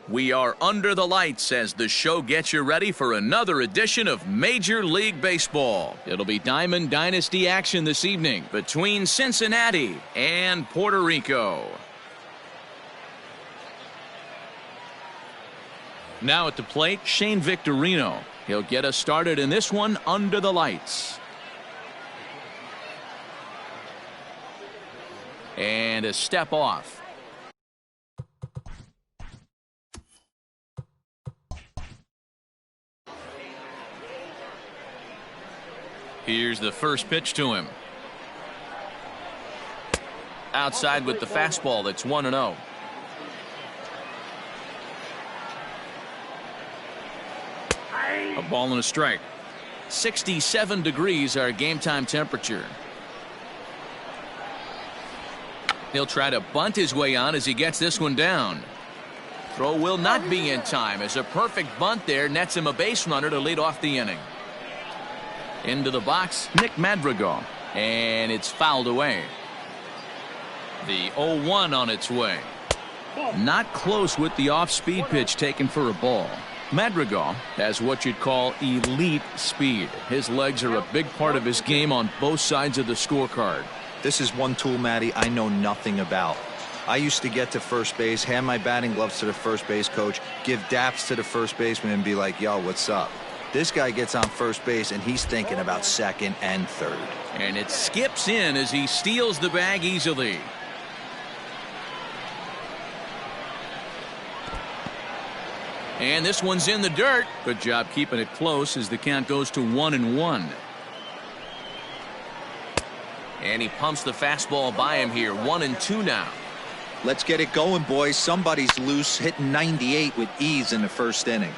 We are under the lights as the show gets you ready for another edition of Major League Baseball. It'll be Diamond Dynasty action this evening between Cincinnati and Puerto Rico. Now at the plate, Shane Victorino. He'll get us started in this one under the lights. And a step off. Here's the first pitch to him. Outside with the fastball. That's 1-0. A ball and a strike. 67 degrees our game time temperature. He'll try to bunt his way on as he gets this one down. Throw will not be in time as a perfect bunt there nets him a base runner to lead off the inning. Into the box, Nick Madrigal, and it's fouled away. The 0-1 on its way. Not close with the off-speed pitch taken for a ball. Madrigal has what you'd call elite speed. His legs are a big part of his game on both sides of the scorecard. This is one tool, Matty, I know nothing about. I used to get to first base, hand my batting gloves to the first base coach, give daps to the first baseman and be like, yo, what's up? This guy gets on first base and he's thinking about second and third. And it skips in as he steals the bag easily. And this one's in the dirt. Good job keeping it close as the count goes to 1-1. And he pumps the fastball by him here. 1-2 now. Let's get it going, boys. Somebody's loose, hitting 98 with ease in the first inning.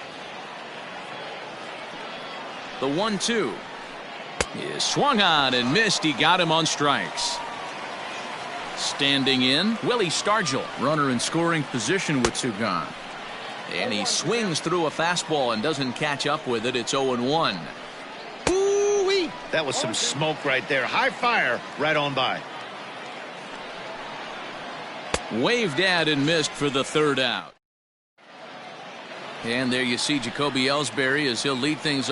The 1-2 is swung on and missed. He got him on strikes. Standing in, Willie Stargell, runner in scoring position with two gone. And he swings through a fastball and doesn't catch up with it. It's 0-1. Ooh-wee. That was some smoke right there. High fire right on by. Waved at and missed for the third out. And there you see Jacoby Ellsbury as he'll lead things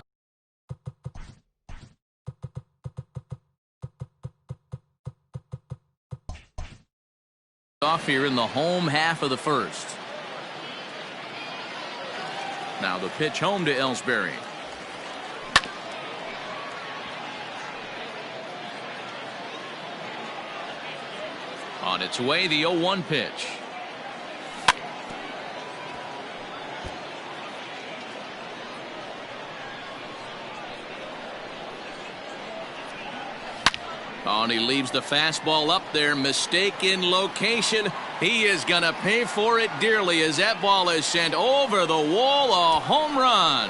off here in the home half of the first. Now the pitch home to Ellsbury. On its way, the 0-1 pitch. Oh, and he leaves the fastball up there. Mistaken location. He is going to pay for it dearly as that ball is sent over the wall. A home run.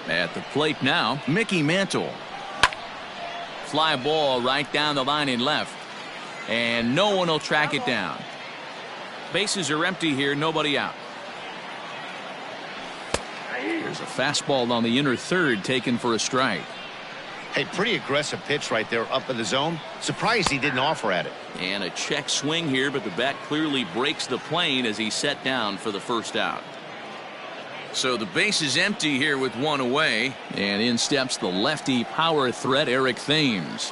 At the plate now, Mickey Mantle. Fly ball right down the line in left. And no one will track it down. Bases are empty here, nobody out. There's a fastball on the inner third taken for a strike. Hey, pretty aggressive pitch right there up in the zone. Surprised he didn't offer at it. And a check swing here, but the bat clearly breaks the plane as he's set down for the first out. So the base is empty here with one away, and in steps the lefty power threat Eric Thames.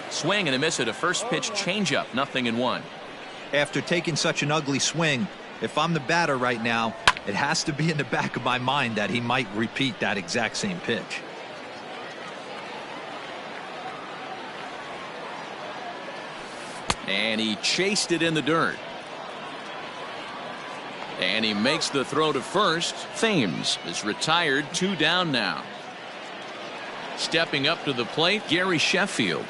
Swing and a miss at a first pitch changeup, 0-1. After taking such an ugly swing, if I'm the batter right now, it has to be in the back of my mind that he might repeat that exact same pitch. And he chased it in the dirt. And he makes the throw to first. Thames is retired, 2 down now. Stepping up to the plate, Gary Sheffield.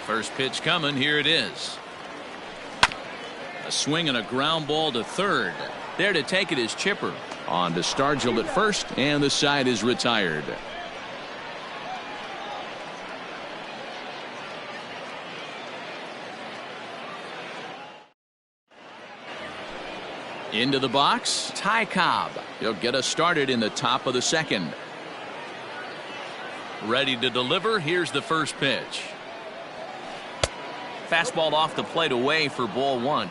First pitch coming, here it is. A swing and a ground ball to third. There to take it is Chipper. On to Stargell at first, and the side is retired. Into the box, Ty Cobb. He'll get us started in the top of the second. Ready to deliver. Here's the first pitch. Fastball off the plate away for ball 1.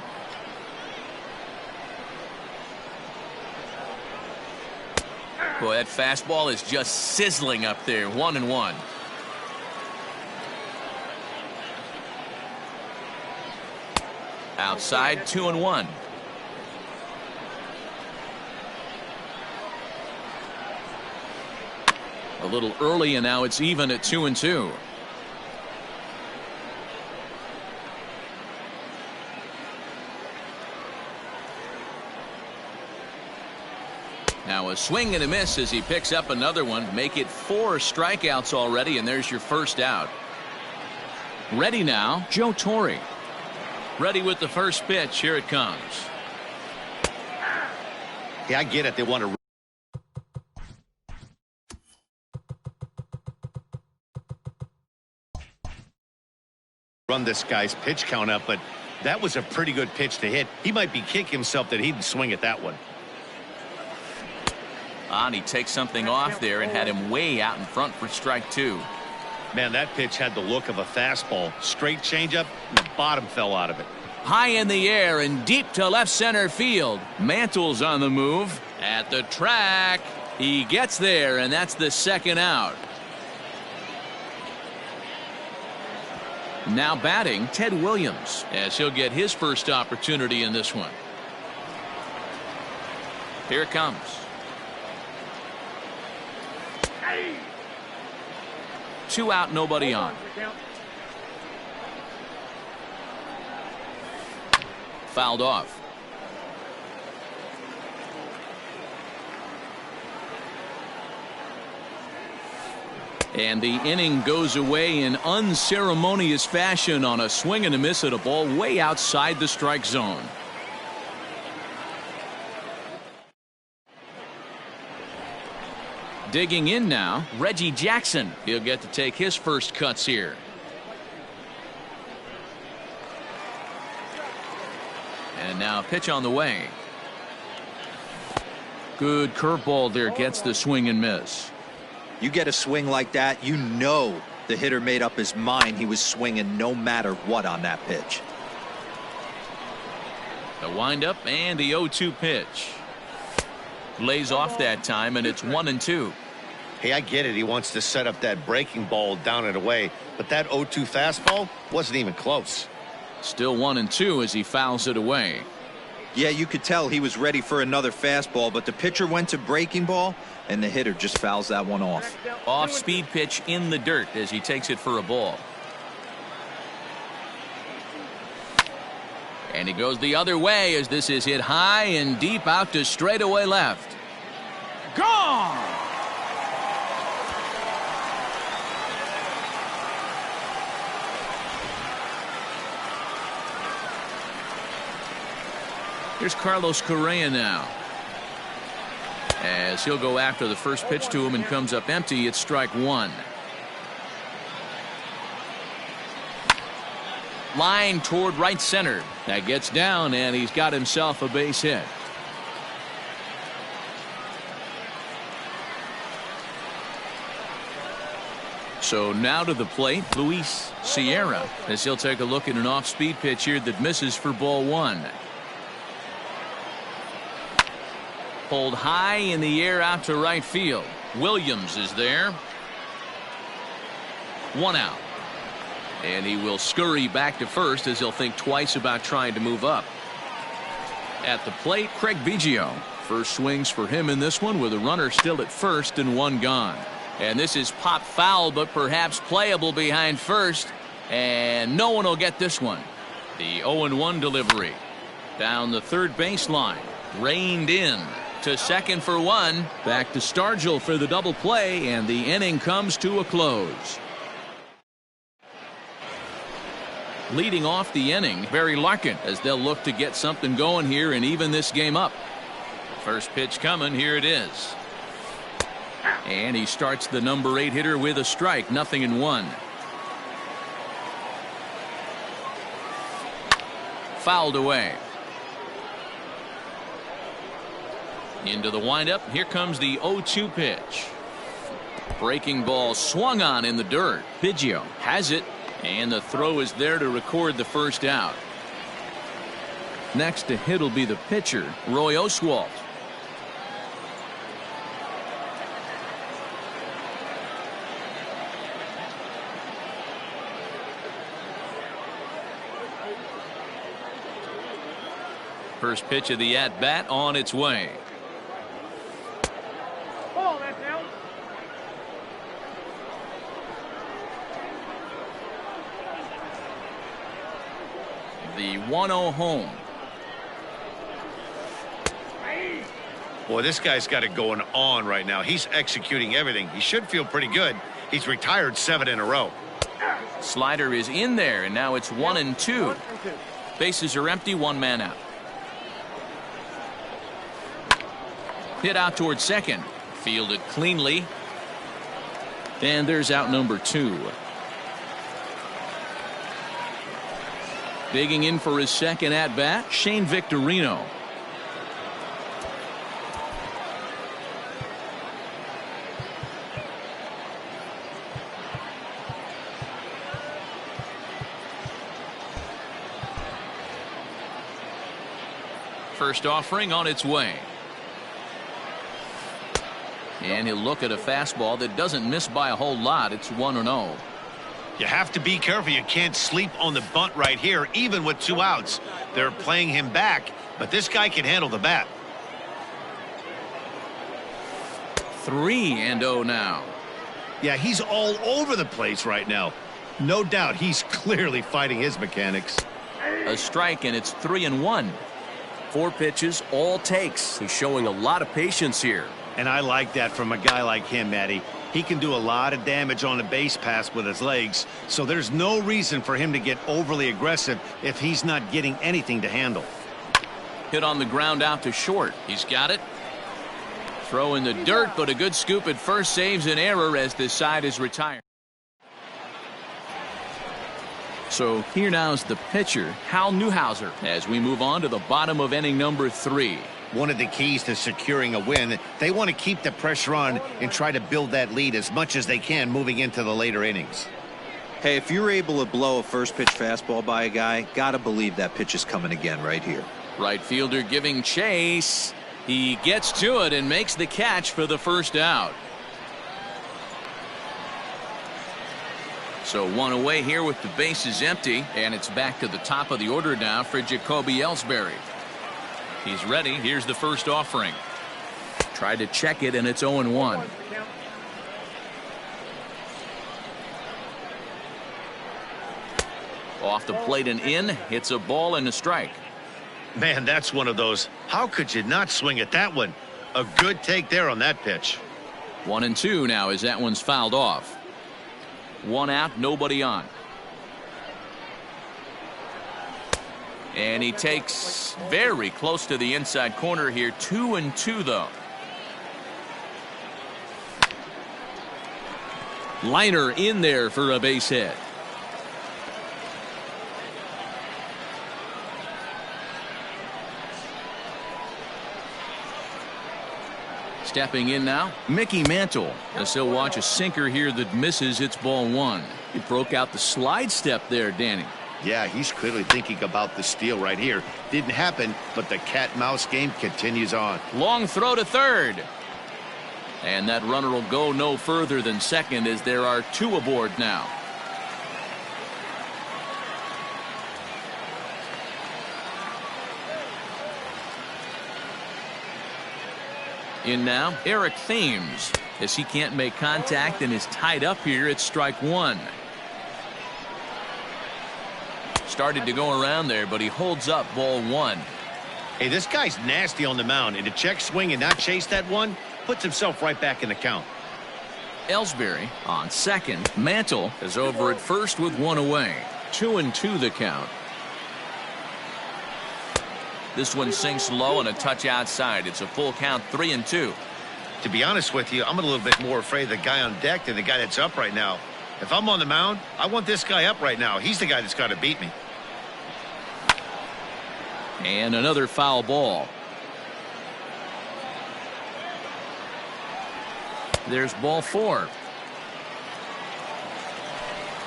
Boy, that fastball is just sizzling up there. 1-1. Outside, 2-1. A little early, and now it's even at 2-2. Now a swing and a miss as he picks up another one. Make it 4 strikeouts already, and there's your first out. Ready now, Joe Torre. Ready with the first pitch. Here it comes. Yeah, I get it. They want to run this guy's pitch count up, but that was a pretty good pitch to hit. He might be kicking himself that he didn't swing at that one. And he takes something off there and had him way out in front for strike 2. Man, that pitch had the look of a fastball. Straight changeup, and the bottom fell out of it. High in the air and deep to left center field. Mantle's on the move at the track. He gets there, and that's the second out. Now batting, Ted Williams, as he'll get his first opportunity in this one. Here it comes. 2 out, nobody on. Fouled off. And the inning goes away in unceremonious fashion on a swing and a miss at a ball way outside the strike zone. Digging in now, Reggie Jackson. He'll get to take his first cuts here. And now pitch on the way. Good curveball there, gets the swing and miss. You get a swing like that, you know the hitter made up his mind he was swinging no matter what on that pitch. The windup and the 0-2 pitch. Lays off that time, and it's 1-2. Hey, I get it. He wants to set up that breaking ball down and away, but that 0-2 fastball wasn't even close. Still 1-2 as he fouls it away. Yeah, you could tell he was ready for another fastball, but the pitcher went to breaking ball, and the hitter just fouls that one off. Off speed pitch in the dirt as he takes it for a ball. And he goes the other way as this is hit high and deep out to straightaway left. Gone! Here's Carlos Correa now. As he'll go after the first pitch to him and comes up empty, it's strike 1. Line toward right center. That gets down, and he's got himself a base hit. So now to the plate, Luis Sierra, as he'll take a look at an off-speed pitch here that misses for ball one. Pulled high in the air out to right field. Williams is there. One out. And he will scurry back to first as he'll think twice about trying to move up. At the plate, Craig Biggio. First swings for him in this one with a runner still at first and one gone. And this is pop foul, but perhaps playable behind first. And no one will get this one. The 0-1 delivery. Down the third baseline. Reined in. To second for one. Back to Stargell for the double play. And the inning comes to a close. Leading off the inning, Barry Larkin, as they'll look to get something going here and even this game up. First pitch coming. Here it is. And he starts the number 8 hitter with a strike. 0-1. Fouled away. Into the windup. Here comes the 0-2 pitch. Breaking ball swung on in the dirt. Biggio has it. And the throw is there to record the first out. Next to hit will be the pitcher, Roy Oswalt. First pitch of the at-bat on its way. The 1-0 home. Boy, this guy's got it going on right now. He's executing everything. He should feel pretty good. He's retired 7 in a row. Slider is in there, and now it's 1-2. Bases are empty, one man out. Hit out towards second. Fielded cleanly. And there's out number 2. Digging in for his second at-bat, Shane Victorino. First offering on its way. And he'll look at a fastball that doesn't miss by a whole lot. It's 1-0. You have to be careful. You can't sleep on the bunt right here, even with 2 outs. They're playing him back, but this guy can handle the bat. 3-0 now. Yeah, he's all over the place right now. No doubt he's clearly fighting his mechanics. A strike, and it's 3-1. 4 pitches, all takes. He's showing a lot of patience here. And I like that from a guy like him, Matty. He can do a lot of damage on a base pass with his legs, so there's no reason for him to get overly aggressive if he's not getting anything to handle. Hit on the ground out to short. He's got it. Throw in the dirt, but a good scoop at first saves an error as this side is retired. So here now is the pitcher, Hal Newhouser, as we move on to the bottom of inning number 3. One of the keys to securing a win, they want to keep the pressure on and try to build that lead as much as they can moving into the later innings. Hey, if you're able to blow a first pitch fastball by a guy, gotta believe that pitch is coming again right here. Right fielder giving chase. He gets to it and makes the catch for the first out. So one away here with the bases empty, and it's back to the top of the order now for Jacoby Ellsbury. He's ready. Here's the first offering. Tried to check it, and it's 0-1. Off the plate and in. It's a ball and a strike. Man, that's one of those. How could you not swing at that one? A good take there on that pitch. 1-2 now as that one's fouled off. 1 out, nobody on. And he takes very close to the inside corner here. 2-2 though. Liner in there for a base hit. Stepping in now, Mickey Mantle. As he'll watch a sinker here that misses. It's ball one. He broke out the slide step there, Danny. Yeah, he's clearly thinking about the steal right here. Didn't happen, but the cat-mouse game continues on. Long throw to third. And that runner will go no further than second as there are two aboard now. In now, Eric Thames. As he can't make contact and is tied up here, it's strike one. Started to go around there, but he holds up ball one. Hey, this guy's nasty on the mound, and to check swing and not chase that one puts himself right back in the count. Ellsbury on second. Mantle is over at first with one away. 2-2 the count. This one sinks low and a touch outside. It's a full count, 3-2. To be honest with you, I'm a little bit more afraid of the guy on deck than the guy that's up right now. If I'm on the mound, I want this guy up right now. He's the guy that's got to beat me. And another foul ball. There's ball four.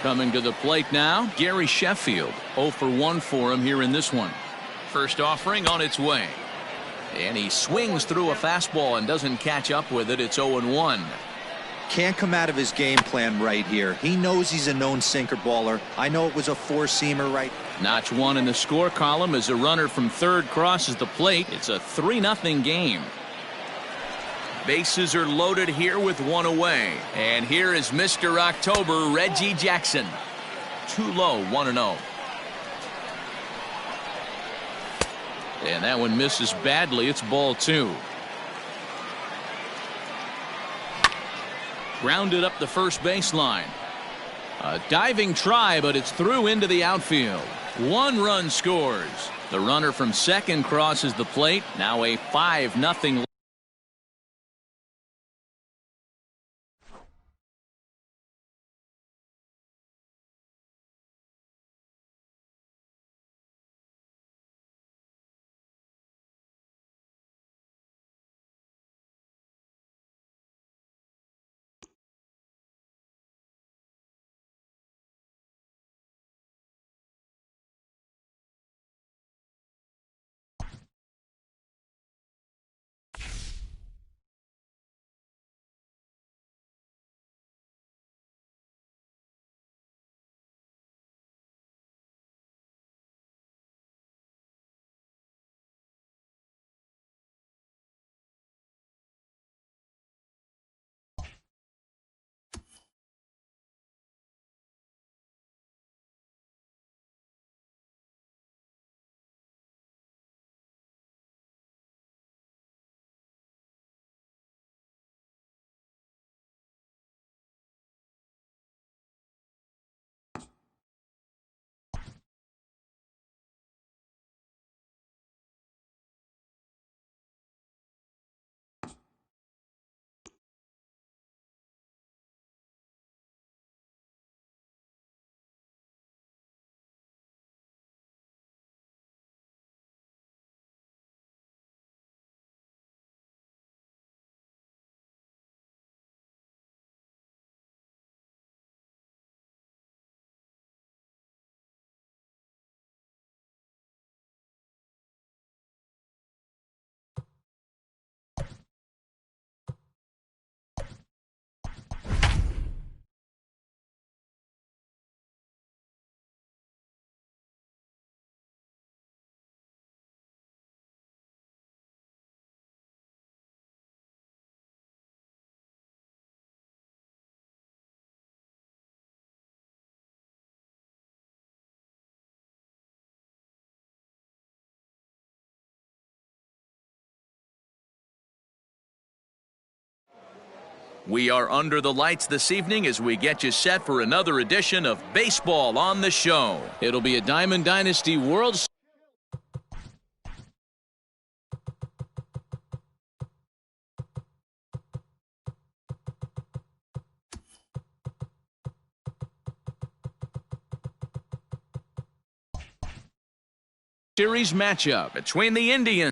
Coming to the plate now, Gary Sheffield. 0 for 1 for him here in this one. First offering on its way. And he swings through a fastball and doesn't catch up with it. It's 0-1. Can't come out of his game plan right here. He knows he's a known sinker baller. I know it was a four-seamer right. Notch one in the score column as a runner from third crosses the plate. It's a 3-0 game. Bases are loaded here with one away. And here is Mr. October, Reggie Jackson. Too low, 1-0. And that one misses badly. It's ball two. Grounded up the first baseline. A diving try, but it's through into the outfield. One run scores. The runner from second crosses the plate. Now a 5-0. We are under the lights this evening as we get you set for another edition of Baseball on the Show. It'll be a Diamond Dynasty World Series matchup between the Indians.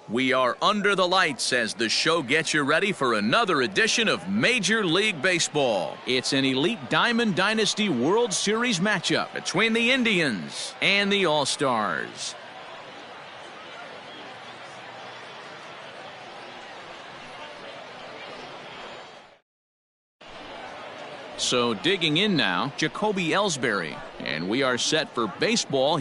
We are under the lights as the show gets you ready for another edition of Major League Baseball. It's an Elite Diamond Dynasty World Series matchup between the Indians and the All-Stars. So digging in now, Jacoby Ellsbury, and we are set for baseball.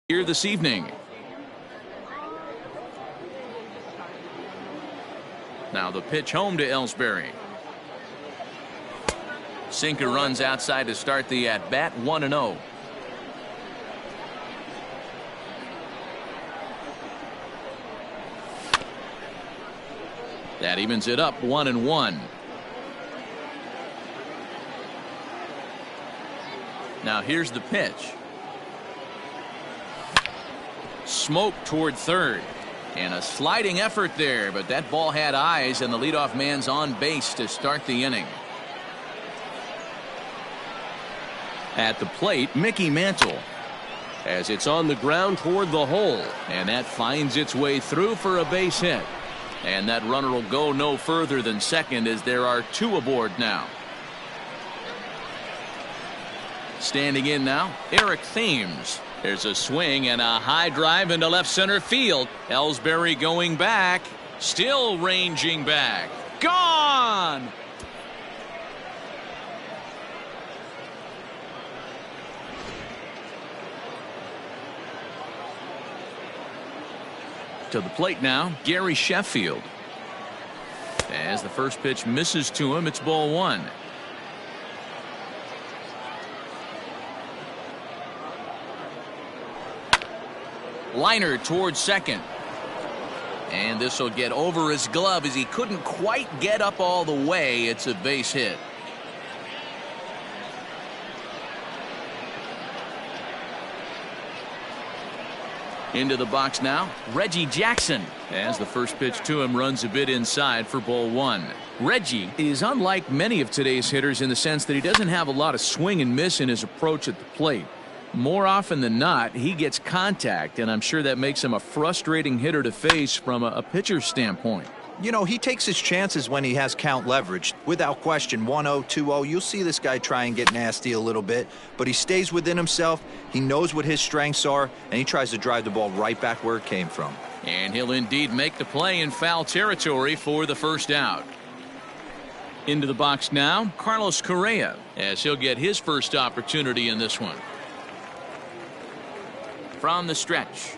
Here this evening. Now the pitch home to Ellsbury. Sinker runs outside to start the at-bat, 1-0. That evens it up, 1-1. Now here's the pitch. Smoke toward third. And a sliding effort there, but that ball had eyes, and the leadoff man's on base to start the inning. At the plate, Mickey Mantle. As it's on the ground toward the hole, and that finds its way through for a base hit. And that runner will go no further than second as there are two aboard now. Standing in now, Eric Thames. There's a swing and a high drive into left center field. Ellsbury going back. Still ranging back. Gone! To the plate now, Gary Sheffield. As the first pitch misses to him, it's ball one. Liner towards second. And this will get over his glove as he couldn't quite get up all the way. It's a base hit. Into the box now, Reggie Jackson. As the first pitch to him runs a bit inside for ball one. Reggie is unlike many of today's hitters in the sense that he doesn't have a lot of swing and miss in his approach at the plate. More often than not, he gets contact, and I'm sure that makes him a frustrating hitter to face from a pitcher's standpoint. You know, he takes his chances when he has count leverage. Without question, 1-0, 2-0, you'll see this guy try and get nasty a little bit, but he stays within himself. He knows what his strengths are, and he tries to drive the ball right back where it came from. And he'll indeed make the play in foul territory for the first out. Into the box now, Carlos Correa, as he'll get his first opportunity in this one. From the stretch.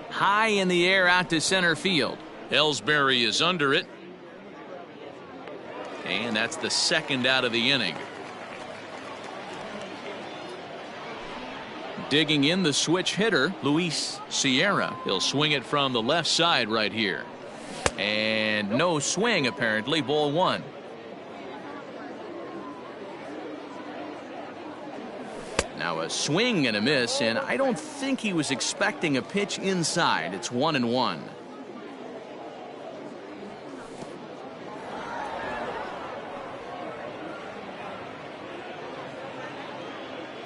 High in the air out to center field. Ellsbury is under it. And that's the second out of the inning. Digging in the switch hitter, Luis Sierra. He'll swing it from the left side right here. And no swing apparently, ball one. Now a swing and a miss, and I don't think he was expecting a pitch inside. It's 1-1.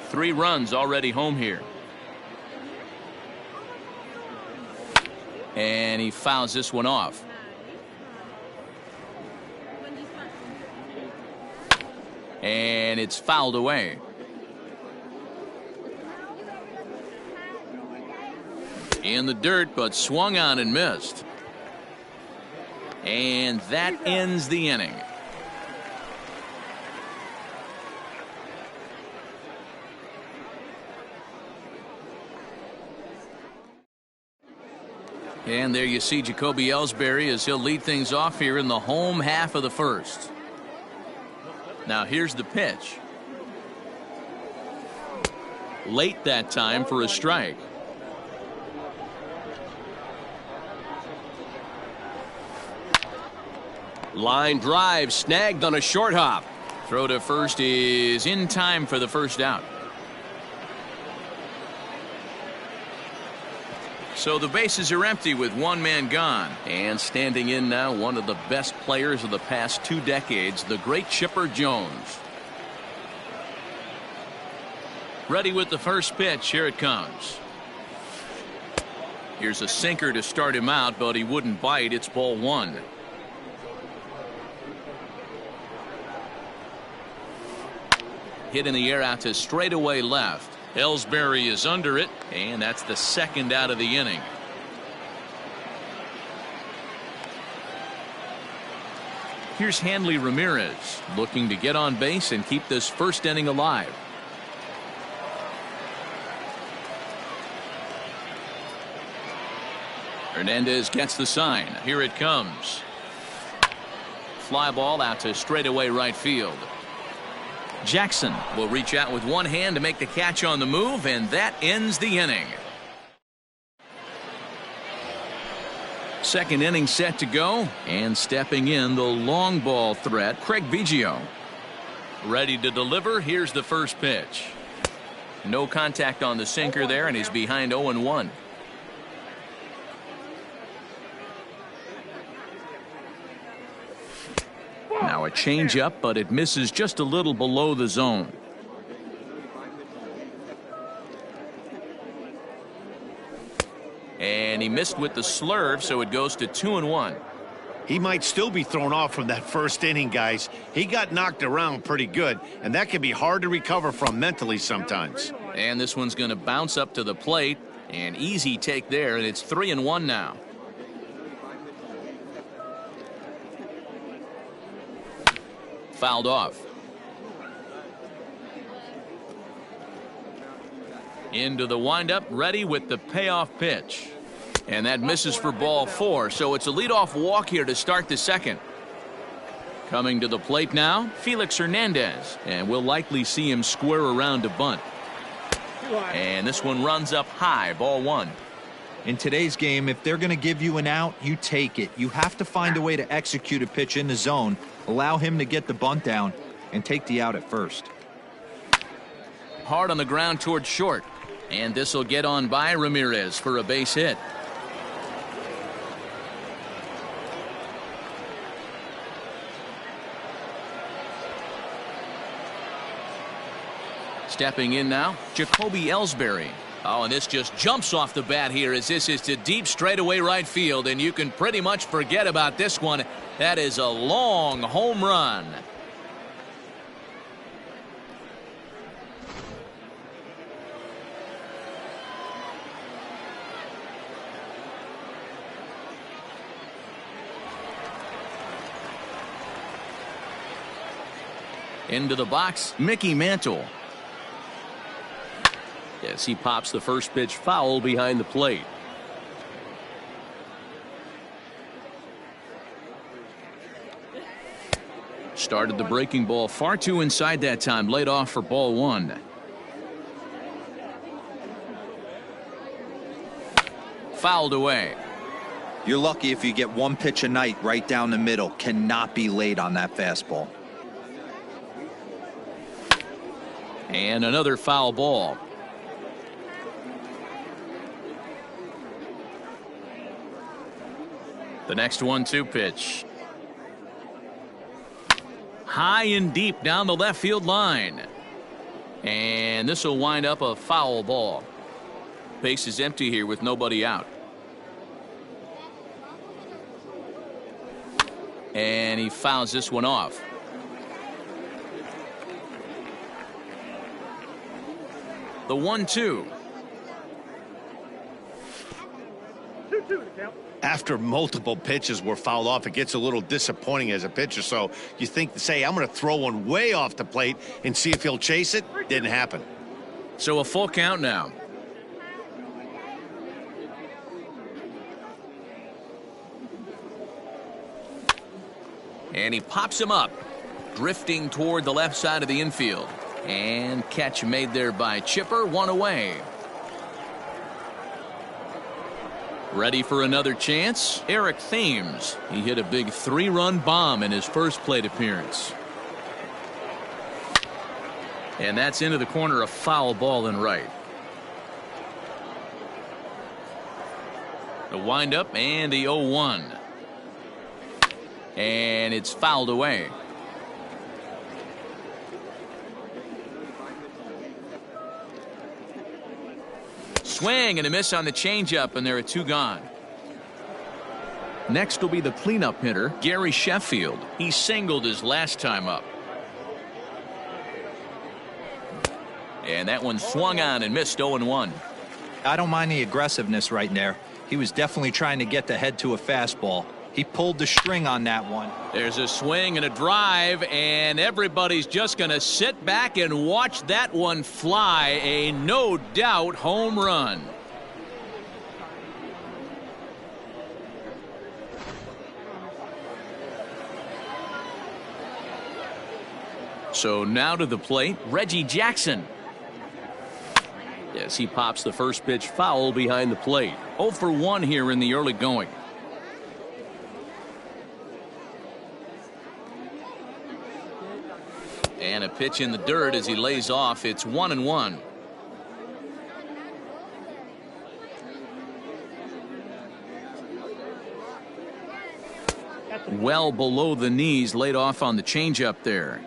Three runs already home here. And he fouls this one off. And it's fouled away. In the dirt, but swung on and missed. And that ends the inning. And there you see Jacoby Ellsbury as he'll lead things off here in the home half of the first. Now here's the pitch. Late that time for a strike. Line drive snagged on a short hop. Throw to first is in time for the first out. So the bases are empty with one man gone. And standing in now, one of the best players of the past 2 decades, the great Chipper Jones. Ready with the first pitch. Here it comes. Here's a sinker to start him out, but he wouldn't bite. It's ball 1. Hit in the air out to straightaway left. Ellsbury is under it, and that's the second out of the inning. Here's Hanley Ramirez looking to get on base and keep this first inning alive. Hernandez gets the sign. Here it comes. Fly ball out to straightaway right field. Jackson will reach out with one hand to make the catch on the move, and that ends the inning. Second inning set to go, and stepping in the long ball threat, Craig Biggio. Ready to deliver. Here's the first pitch. No contact on the sinker there, and he's behind 0-1. Now a changeup, but it misses just a little below the zone. And he missed with the slurve, so it goes to 2-1. He might still be thrown off from that first inning, guys. He got knocked around pretty good, and that can be hard to recover from mentally sometimes. And this one's going to bounce up to the plate. An easy take there, and it's 3-1 now. Fouled off. Into the windup, ready with the payoff pitch. And that misses for ball 4, so it's a leadoff walk here to start the second. Coming to the plate now, Felix Hernandez, and we'll likely see him square around to bunt. And this one runs up high, ball 1. In today's game, if they're going to give you an out, you take it. You have to find a way to execute a pitch in the zone, allow him to get the bunt down, and take the out at first. Hard on the ground towards short, and this will get on by Ramirez for a base hit. Stepping in now, Jacoby Ellsbury. Oh, and this just jumps off the bat here as this is to deep straightaway right field, and you can pretty much forget about this one. That is a long home run. Into the box, Mickey Mantle. Yes, he pops the first pitch foul behind the plate. Started the breaking ball far too inside that time, laid off for ball 1. Fouled away. You're lucky if you get one pitch a night right down the middle. Cannot be late on that fastball. And another foul ball. The next 1-2 pitch. High and deep down the left field line. And this will wind up a foul ball. Base is empty here with nobody out. And he fouls this one off. The 1-2. After multiple pitches were fouled off, it gets a little disappointing as a pitcher. So you think, say, I'm going to throw one way off the plate and see if he'll chase it. Didn't happen. So a full count now. And he pops him up, drifting toward the left side of the infield. And catch made there by Chipper, one away. Ready for another chance? Eric Thames. He hit a big 3-run bomb in his first plate appearance. And that's into the corner, a foul ball in right. The windup and the 0-1. And it's fouled away. Swing and a miss on the changeup, and there are 2 gone. Next will be the cleanup hitter, Gary Sheffield. He singled his last time up. And that one swung on and missed 0-1. I don't mind the aggressiveness right there. He was definitely trying to get the head to a fastball. He pulled the string on that one. There's a swing and a drive, and everybody's just going to sit back and watch that one fly. A no doubt home run. So now to the plate, Reggie Jackson. Yes, he pops the first pitch foul behind the plate. 0 for 1 here in the early going. And a pitch in the dirt as he lays off. It's 1-1. Well below the knees, laid off on the changeup there.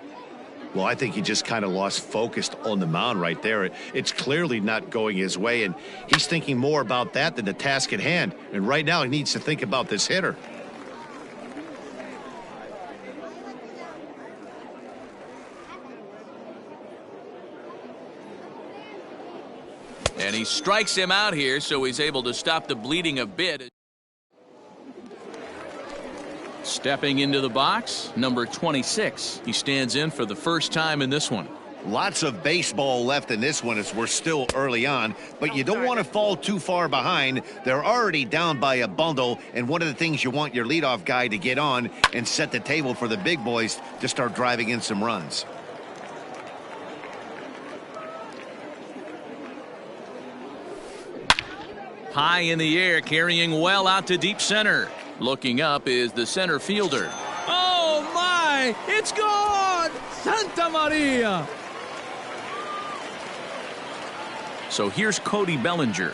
Well, I think he just kind of lost focus on the mound right there. It's clearly not going his way, and he's thinking more about that than the task at hand. And right now he needs to think about this hitter. And he strikes him out here, so he's able to stop the bleeding a bit. Stepping into the box, number 26. He stands in for the first time in this one. Lots of baseball left in this one as we're still early on, but you don't want to fall too far behind. They're already down by a bundle, and one of the things you want your leadoff guy to get on and set the table for the big boys to start driving in some runs. High in the air, carrying well out to deep center. Looking up is the center fielder. Oh my! It's gone! Santa Maria! So here's Cody Bellinger.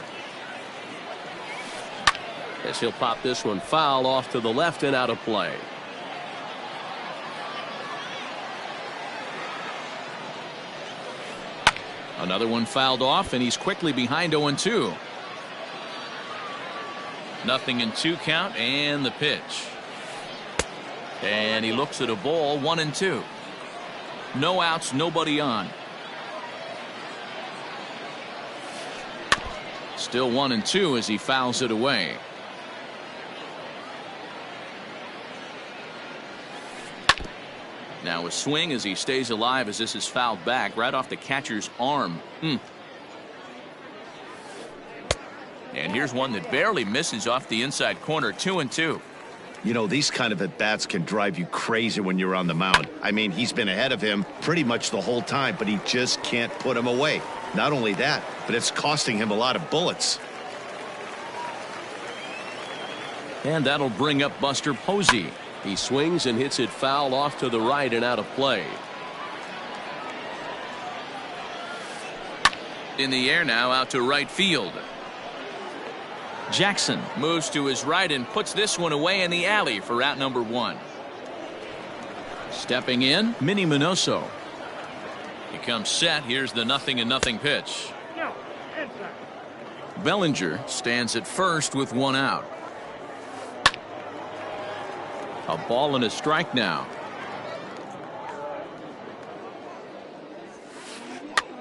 As he'll pop this one foul off to the left and out of play. Another one fouled off, and he's quickly behind 0-2. Nothing in 2 count, and the pitch. And he looks at a ball, 1-2. No outs, nobody on. Still 1-2 as he fouls it away. Now a swing as he stays alive as this is fouled back right off the catcher's arm. And here's one that barely misses off the inside corner. 2-2. You know, these kind of at-bats can drive you crazy when you're on the mound. I mean, he's been ahead of him pretty much the whole time, but he just can't put him away. Not only that, but it's costing him a lot of bullets. And that'll bring up Buster Posey. He swings and hits it foul off to the right and out of play. In the air now, out to right field. Jackson moves to his right and puts this one away in the alley for out number 1. Stepping in, Minnie Minoso. He comes set. Here's the 0-0 pitch. Bellinger stands at first with 1 out. A ball and a strike now.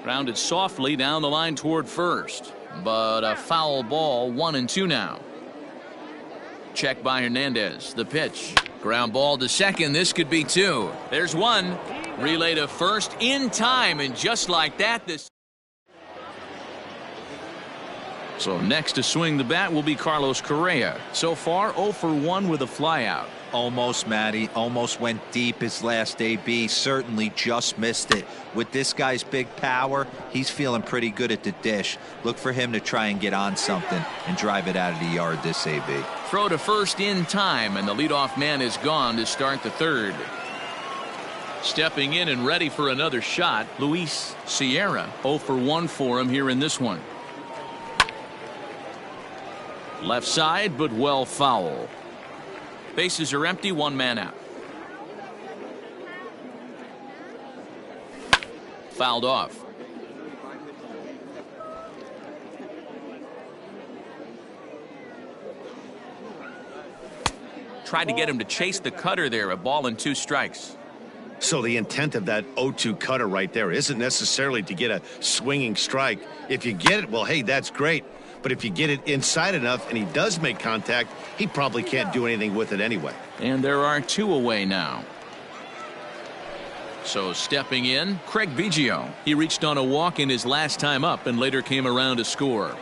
Grounded softly down the line toward first. But a foul ball, 1-2 now. Check by Hernandez. The pitch. Ground ball to second. This could be 2. There's 1. Relay to first in time. And just like that, this. So next to swing the bat will be Carlos Correa. So far 0 for 1 with a flyout. Almost, Matty. Almost went deep his last AB. Certainly just missed it. With this guy's big power, he's feeling pretty good at the dish. Look for him to try and get on something and drive it out of the yard this AB. Throw to first in time, and the leadoff man is gone to start the third. Stepping in and ready for another shot, Luis Sierra. 0 for 1 for him here in this one. Left side, but well foul. Bases are empty, 1 man out. Fouled off. Tried to get him to chase the cutter there. A ball and 2 strikes. So the intent of that 0-2 cutter right there isn't necessarily to get a swinging strike. If you get it, well, hey, that's great. But if you get it inside enough and he does make contact, he probably can't do anything with it anyway. And there are 2 away now. So stepping in, Craig Biggio. He reached on a walk in his last time up and later came around to score.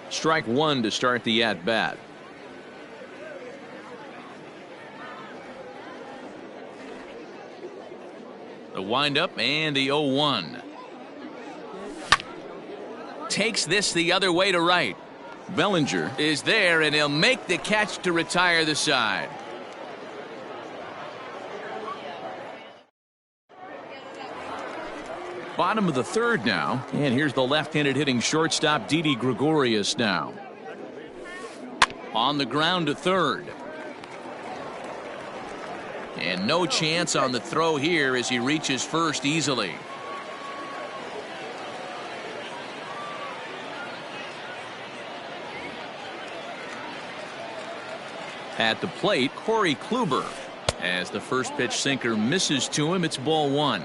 Strike 1 to start the at-bat. The windup and the 0-1. Takes this the other way to right. Bellinger is there, and he'll make the catch to retire the side. Bottom of the 3rd now, and here's the left-handed hitting shortstop Didi Gregorius now. On the ground to 3rd. And no chance on the throw here as he reaches first easily. At the plate, Corey Kluber. As the first pitch sinker misses to him, it's ball 1.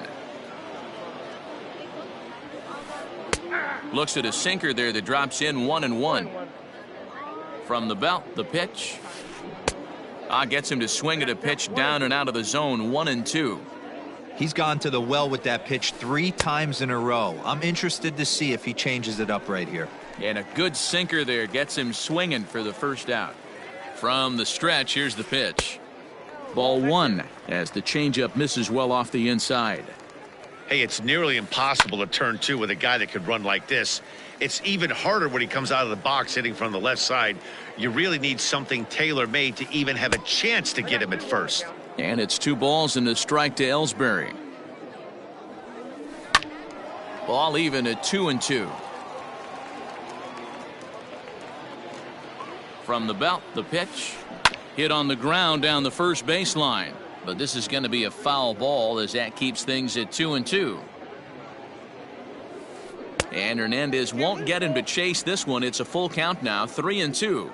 Looks at a sinker there that drops in 1-1. From the belt, the pitch. Gets him to swing at a pitch down and out of the zone, 1-2. He's gone to the well with that pitch 3 times in a row. I'm interested to see if he changes it up right here. And a good sinker there gets him swinging for the first out. From the stretch, here's the pitch. Ball 1 as the changeup misses well off the inside. Hey, it's nearly impossible to turn 2 with a guy that could run like this. It's even harder when he comes out of the box hitting from the left side. You really need something tailor-made to even have a chance to get him at first. And it's 2 balls and a strike to Ellsbury. Ball even at 2-2. From the belt, the pitch. Hit on the ground down the first baseline. But this is going to be a foul ball as that keeps things at 2-2. And Hernandez won't get him to chase this one. It's a full count now, 3-2.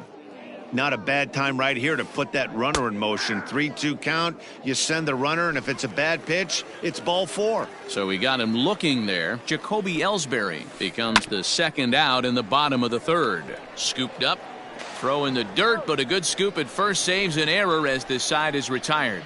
Not a bad time right here to put that runner in motion. 3-2 count. You send the runner, and if it's a bad pitch, it's ball 4. So we got him looking there. Jacoby Ellsbury becomes the second out in the bottom of the 3rd. Scooped up, throw in the dirt, but a good scoop at first saves an error as this side is retired.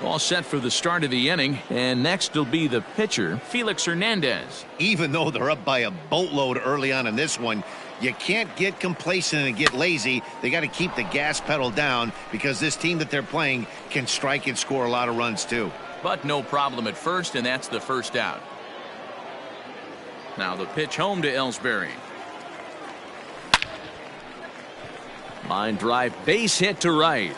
All set for the start of the inning, and next will be the pitcher, Felix Hernandez. Even though they're up by a boatload early on in this one, you can't get complacent and get lazy. They got to keep the gas pedal down because this team that they're playing can strike and score a lot of runs too. But no problem at first, and that's the first out. Now the pitch home to Ellsbury. Line drive, base hit to right.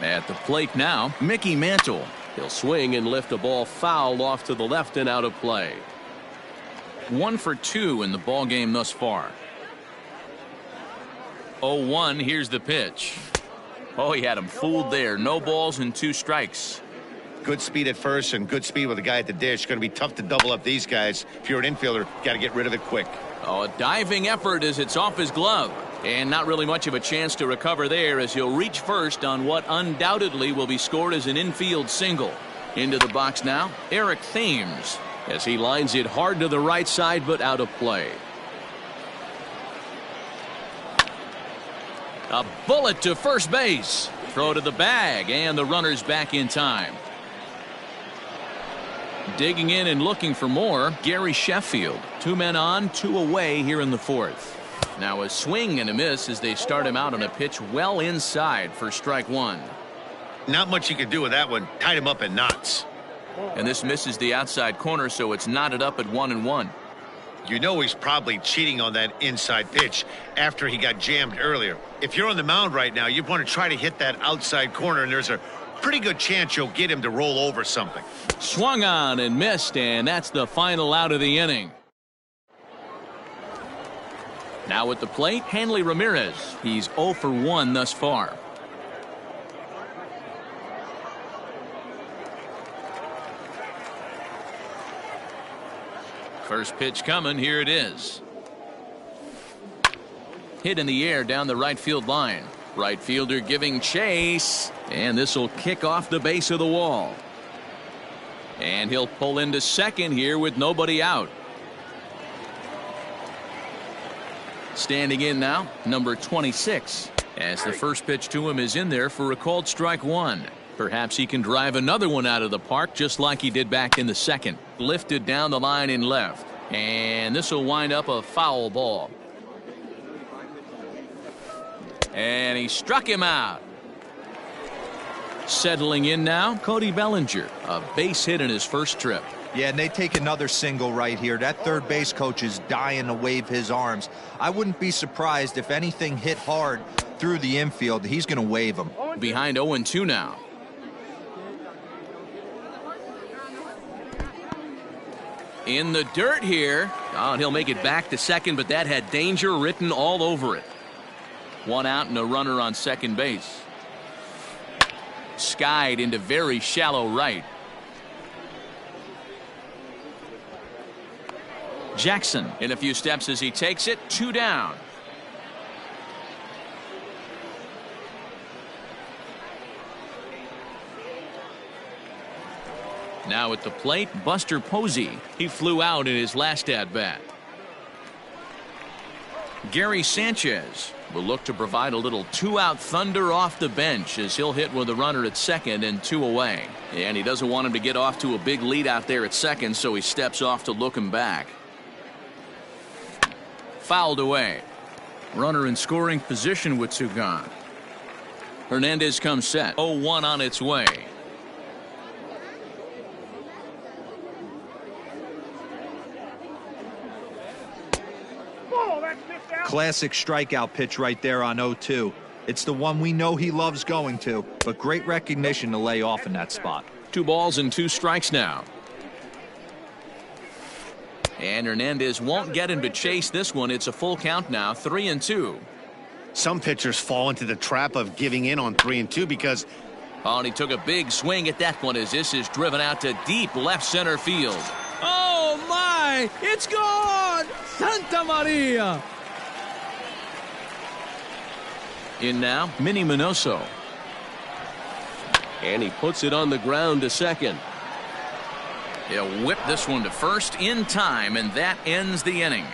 At the plate now, Mickey Mantle. He'll swing and lift a ball foul off to the left and out of play. 1 for 2 in the ball game thus far. 0-1, here's the pitch. Oh, he had him fooled there. No balls and 2 strikes. Good speed at first and good speed with the guy at the dish. Going to be tough to double up these guys. If you're an infielder, got to get rid of it quick. Oh, a diving effort as it's off his glove. And not really much of a chance to recover there as he'll reach first on what undoubtedly will be scored as an infield single. Into the box now, Eric Thames, as he lines it hard to the right side but out of play. A bullet to first base. Throw to the bag, and the runner's back in time. Digging in and looking for more, Gary Sheffield. 2 men on, 2 away here in the 4th. Now a swing and a miss as they start him out on a pitch well inside for strike 1. Not much you can do with that one. Tied him up in knots. And this misses the outside corner, so it's knotted up at 1-1. You know he's probably cheating on that inside pitch after he got jammed earlier. If you're on the mound right now, you want to try to hit that outside corner, and there's a pretty good chance you'll get him to roll over something. Swung on and missed, and that's the final out of the inning. Now at the plate, Hanley Ramirez. He's 0 for 1 thus far. First pitch coming. Here it is. Hit in the air down the right field line. Right fielder giving chase. And this will kick off the base of the wall. And he'll pull into second here with nobody out. Standing in now, number 26. As the first pitch to him is in there for a called strike one. Perhaps he can drive another one out of the park just like he did back in the second. Lifted down the line in left. And this will wind up a foul ball. And he struck him out. Settling in now, Cody Bellinger. A base hit in his first trip. Yeah, and they take another single right here. That third base coach is dying to wave his arms. I wouldn't be surprised if anything hit hard through the infield. He's going to wave them. Behind 0-2 now. In the dirt here. Oh, and he'll make it back to second, but that had danger written all over it. One out and a runner on second base. Skied into very shallow right. Jackson in a few steps as he takes it. 2 down. Now at the plate, Buster Posey. He flew out in his last at-bat. Gary Sanchez will look to provide a little 2-out thunder off the bench as he'll hit with a runner at second and 2 away. And he doesn't want him to get off to a big lead out there at second, so he steps off to look him back. Fouled away. Runner in scoring position with 2 gone. Hernandez comes set. 0-1 on its way. Classic strikeout pitch right there on 0-2. It's the one we know he loves going to, but great recognition to lay off in that spot. 2 balls and 2 strikes now. And Hernandez won't get him to chase this one. It's a full count now, 3-2. Some pitchers fall into the trap of giving in on 3-2 because. Oh, and he took a big swing at that one as this is driven out to deep left center field. Oh, my! It's gone! Santa Maria! In now, Minnie Minoso. And he puts it on the ground to second. He'll whip this one to first in time, and that ends the inning.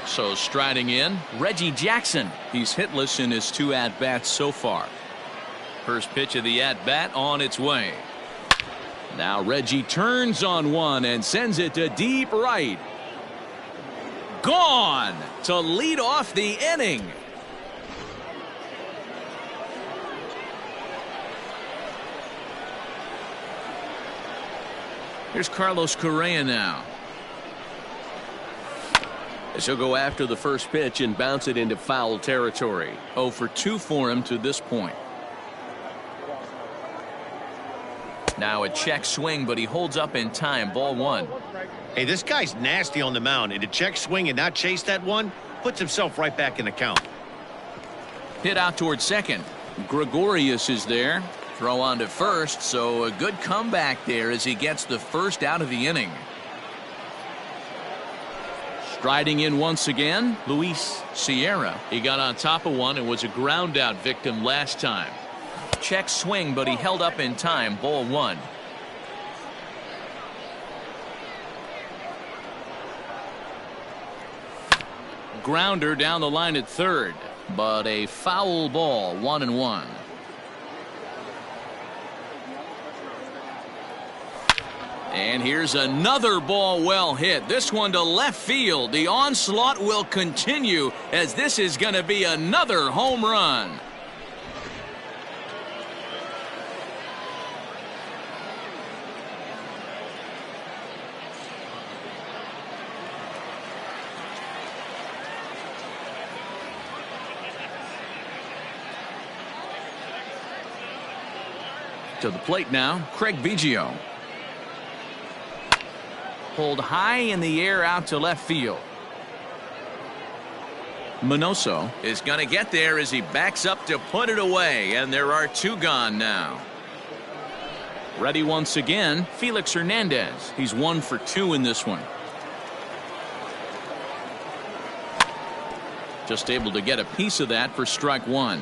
So striding in, Reggie Jackson. He's hitless in his 2 at-bats so far. First pitch of the at-bat on its way. Now Reggie turns on one and sends it to deep right. Gone to lead off the inning. Here's Carlos Correa now. As he'll go after the first pitch and bounce it into foul territory. 0 for 2 for him to this point. Now a check swing, but he holds up in time. Ball 1. Hey, this guy's nasty on the mound, and to check swing and not chase that one puts himself right back in the count. Hit out towards second. Gregorius is there. Throw on to first, so a good comeback there as he gets the first out of the inning. Striding in once again, Luis Sierra. He got on top of one and was a ground out victim last time. Check swing, but he held up in time. Ball 1. Grounder down the line at third, but a foul ball. 1-1. And here's another ball well hit. This one to left field. The onslaught will continue as this is going to be another home run. To the plate now, Craig Biggio. Pulled high in the air out to left field. Minoso is going to get there as he backs up to put it away, and there are two gone now. Ready once again, Felix Hernandez. He's 1 for 2 in this one. Just able to get a piece of that for strike one.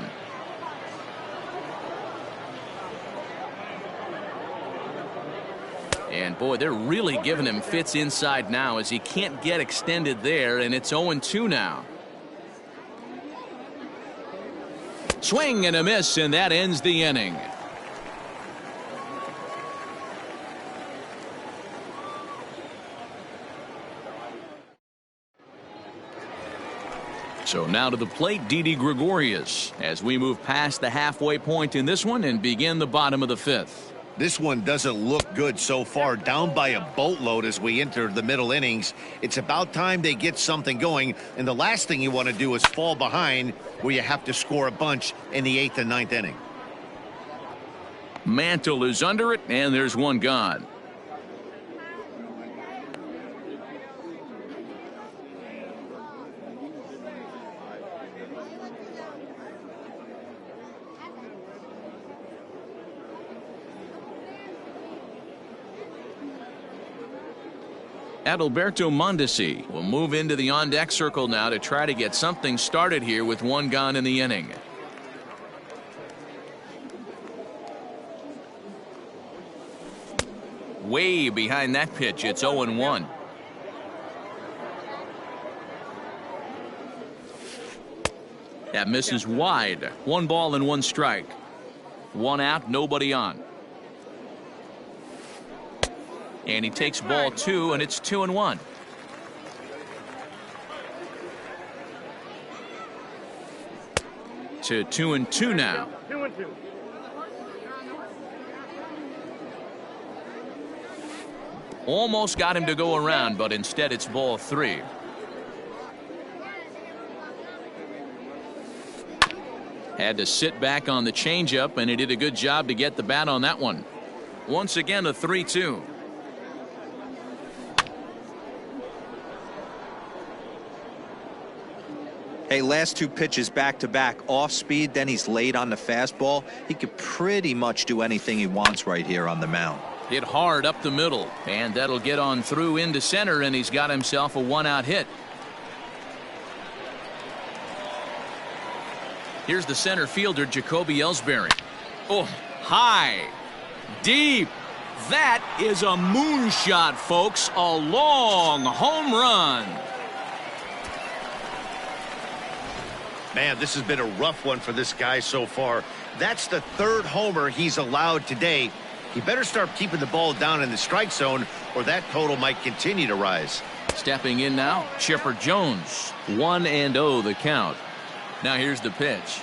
And boy, they're really giving him fits inside now as he can't get extended there, and it's 0-2 now. Swing and a miss, and that ends the inning. So now to the plate, Didi Gregorius, as we move past the halfway point in this one and begin the bottom of the fifth. This one doesn't look good so far, down by a boatload as we enter the middle innings. It's about time they get something going, and the last thing you want to do is fall behind where you have to score a bunch in the 8th and 9th inning. Mantle is under it, and there's one gone. Adalberto Mondesi will move into the on-deck circle now to try to get something started here with one gone in the inning. Way behind that pitch, it's 0-1. That misses wide. 1 ball and 1 strike. 1 out, nobody on. And he takes ball 2, and it's 2-1. To 2-2 now. 2-2. Almost got him to go around, but instead it's ball 3. Had to sit back on the changeup, and he did a good job to get the bat on that one. Once again, a 3-2. Hey, last 2 pitches back-to-back, off speed, then he's late on the fastball. He could pretty much do anything he wants right here on the mound. Hit hard up the middle, and that'll get on through into center, and he's got himself a 1-out hit. Here's the center fielder, Jacoby Ellsbury. Oh, high, deep. That is a moonshot, folks. A long home run. Man, this has been a rough one for this guy so far. That's the 3rd homer he's allowed today. He better start keeping the ball down in the strike zone, or that total might continue to rise. Stepping in now, Chipper Jones. 1-0 the count. Now here's the pitch.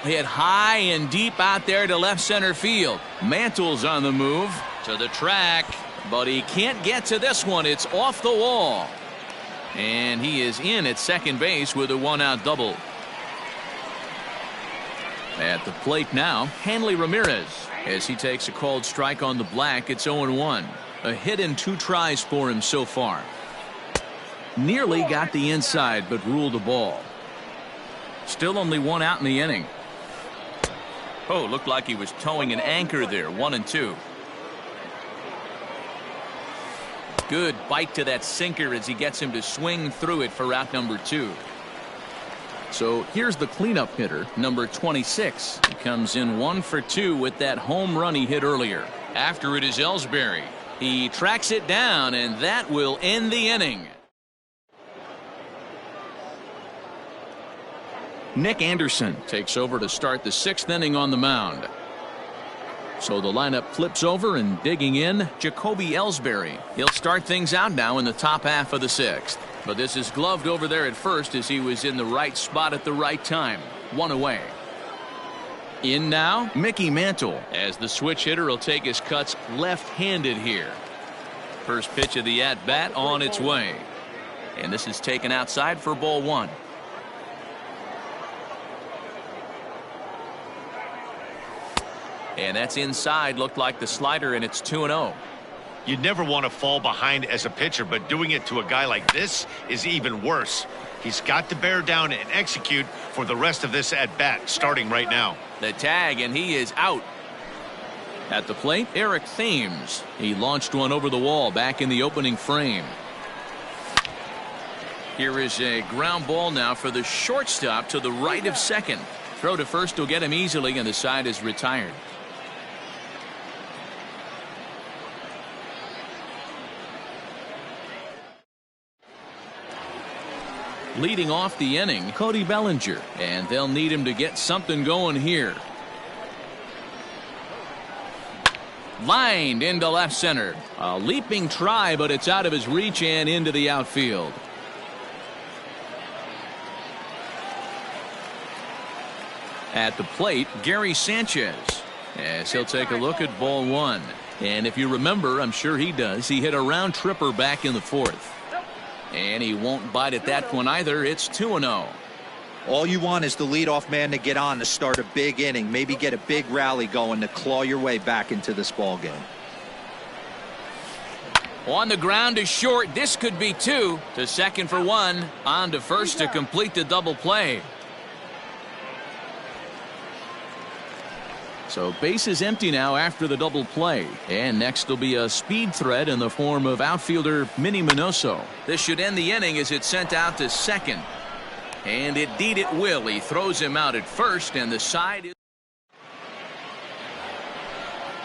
Hit high and deep out there to left center field. Mantle's on the move to the track, but he can't get to this one. It's off the wall. And he is in at second base with a 1-out double. At the plate now, Hanley Ramirez, as he takes a called strike on the black. It's 0-1. A hit in 2 tries for him so far. Nearly got the inside, but ruled a ball. Still only 1 out in the inning. Oh, looked like he was towing an anchor there. 1-2. Good bite to that sinker as he gets him to swing through it for out number 2. So here's the cleanup hitter, number 26. He comes in 1 for 2 with that home run he hit earlier. After it is Ellsbury. He tracks it down, and that will end the inning. Nick Anderson takes over to start the 6th inning on the mound. So the lineup flips over, and digging in, Jacoby Ellsbury. He'll start things out now in the top half of the 6th. But this is gloved over there at first as he was in the right spot at the right time. 1 away. In now, Mickey Mantle, as the switch hitter will take his cuts left-handed here. First pitch of the at-bat on its way. And this is taken outside for ball 1. And that's inside. Looked like the slider, and it's 2-0. You'd never want to fall behind as a pitcher, but doing it to a guy like this is even worse. He's got to bear down and execute for the rest of this at-bat, starting right now. The tag, and he is out. At the plate, Eric Thames. He launched one over the wall back in the opening frame. Here is a ground ball now for the shortstop to the right of second. Throw to first will get him easily, and the side is retired. Leading off the inning, Cody Bellinger, and they'll need him to get something going here. Lined into left center. A leaping try, but it's out of his reach and into the outfield. At the plate, Gary Sanchez, as he'll take a look at ball 1. And if you remember, I'm sure he does, he hit a round tripper back in the 4th. And he won't bite at that one either. It's 2-0. All you want is the leadoff man to get on to start a big inning, maybe get a big rally going to claw your way back into this ball game. On the ground to short. This could be 2. To second for 1. On to first to complete the double play. So base is empty now after the double play. And next will be a speed threat in the form of outfielder Minnie Minoso. This should end the inning as it's sent out to second. And indeed it will. He throws him out at first, and the side is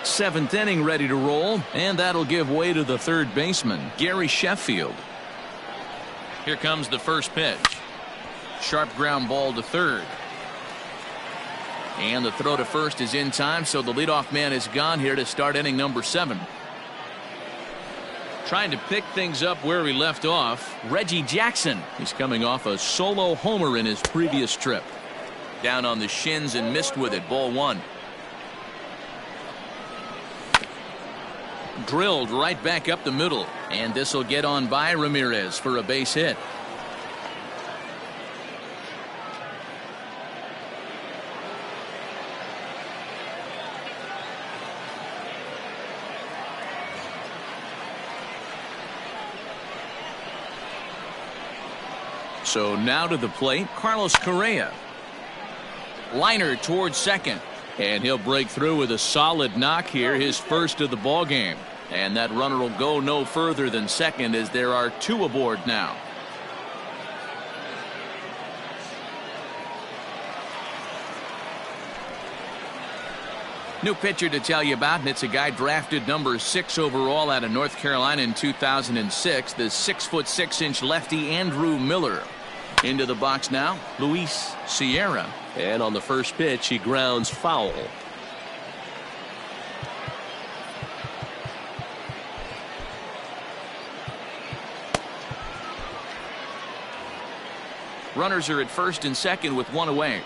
7th inning ready to roll, and that'll give way to the third baseman, Gary Sheffield. Here comes the first pitch. Sharp ground ball to third. And the throw to first is in time, so the leadoff man is gone here to start inning number 7. Trying to pick things up where we left off, Reggie Jackson. He's coming off a solo homer in his previous trip. Down on the shins and missed with it, ball 1. Drilled right back up the middle, and this will get on by Ramirez for a base hit. So now to the plate, Carlos Correa. Liner towards second, and he'll break through with a solid knock here, his first of the ball game. And that runner will go no further than second as there are 2 aboard now. New pitcher to tell you about, and it's a guy drafted number 6 overall out of North Carolina in 2006, the 6'6" lefty Andrew Miller. Into the box now, Luis Sierra. And on the first pitch, he grounds foul. Runners are at first and second with 1 away.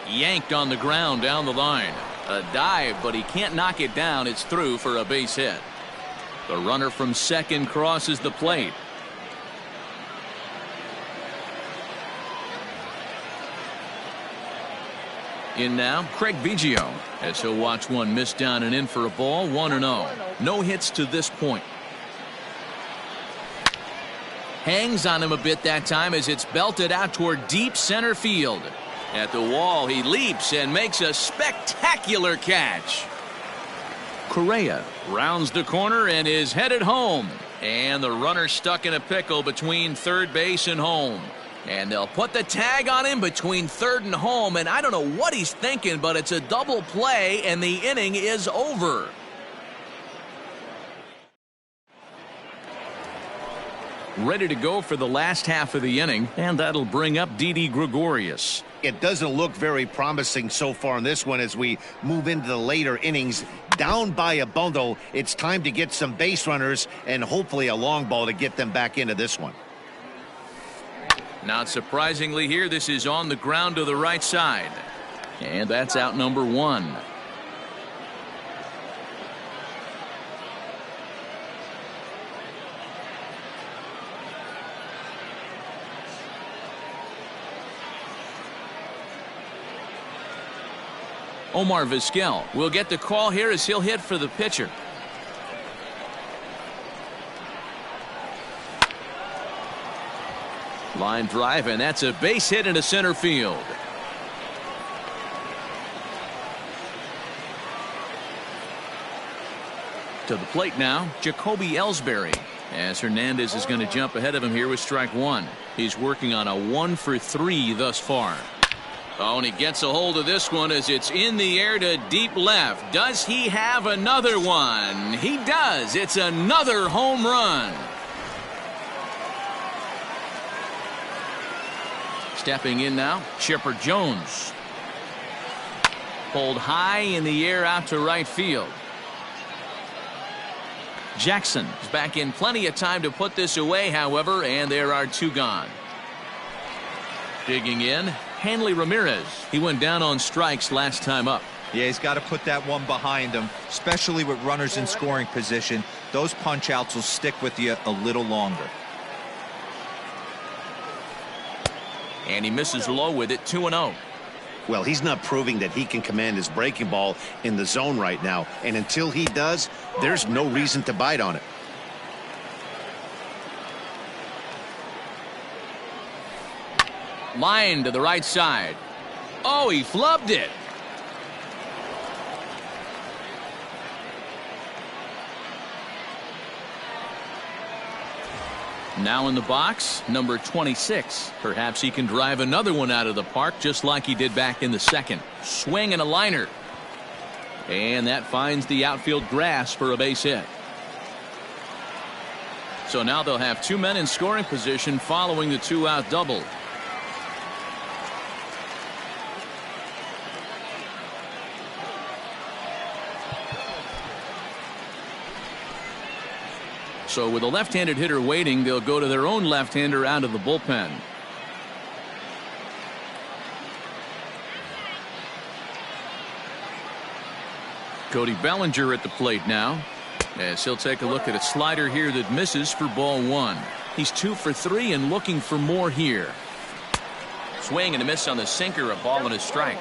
Yanked on the ground down the line. A dive, but he can't knock it down. It's through for a base hit. The runner from second crosses the plate. In now, Craig Biggio, as he'll watch one miss down and in for a ball, 1-0. No hits to this point. Hangs on him a bit that time as it's belted out toward deep center field. At the wall, he leaps and makes a spectacular catch. Correa rounds the corner and is headed home. And the runner stuck in a pickle between third base and home. And they'll put the tag on him between third and home. And I don't know what he's thinking, but it's a double play, and the inning is over. ready to go for the last half of the inning, and that'll bring up Didi Gregorius. It doesn't look very promising so far in this one as we move into the later innings. Down by a bundle, it's time to get some base runners and hopefully a long ball to get them back into this one. Not surprisingly here, this is on the ground to the right side. And that's out number one. Omar Vizquel will get the call here as he'll hit for the pitcher. Line drive, and that's a base hit into center field. To the plate now, Jacoby Ellsbury, as Hernandez is going to jump ahead of him here with strike one. He's working on a 1-for-3 thus far. Oh, and he gets a hold of this one as it's in the air to deep left. Does he have another one? He does. It's another home run. Stepping in now, Chipper Jones. Pulled high in the air out to right field. Jackson is back in plenty of time to put this away, however, and there are two gone. Digging in, Hanley Ramirez. He went down on strikes last time up. Yeah, he's got to put that one behind him, especially with runners in scoring position. Those punch outs will stick with you a little longer. And he misses low with it, 2-0. Well, he's not proving that he can command his breaking ball in the zone right now. And until he does, there's no reason to bite on it. Line to the right side. Oh, he flubbed it. Now in the box, number 26. Perhaps he can drive another one out of the park just like he did back in the second. Swing and a liner. And that finds the outfield grass for a base hit. So now they'll have two men in scoring position following the two-out double. So with a left-handed hitter waiting, they'll go to their own left-hander out of the bullpen. Cody Bellinger at the plate now, as he'll take a look at a slider here that misses for ball one. He's 2 for 3 and looking for more here. Swing and a miss on the sinker, a ball and a strike.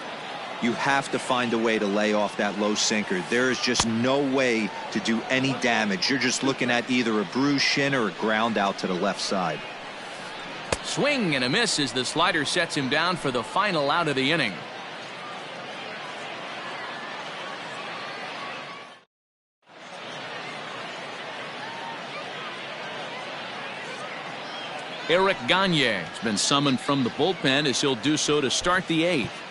You have to find a way to lay off that low sinker. There is just no way to do any damage. You're just looking at either a bruised shin or a ground out to the left side. Swing and a miss as the slider sets him down for the final out of the inning. Eric Gagne has been summoned from the bullpen as he'll do so to start the eighth.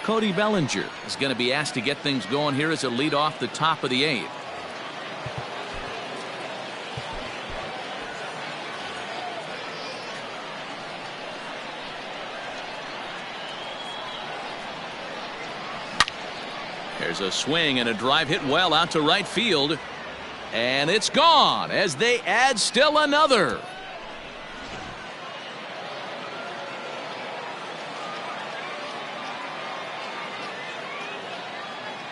Cody Bellinger is going to be asked to get things going here as a lead off the top of the eighth. There's a swing and a drive hit well out to right field. And it's gone as they add still another.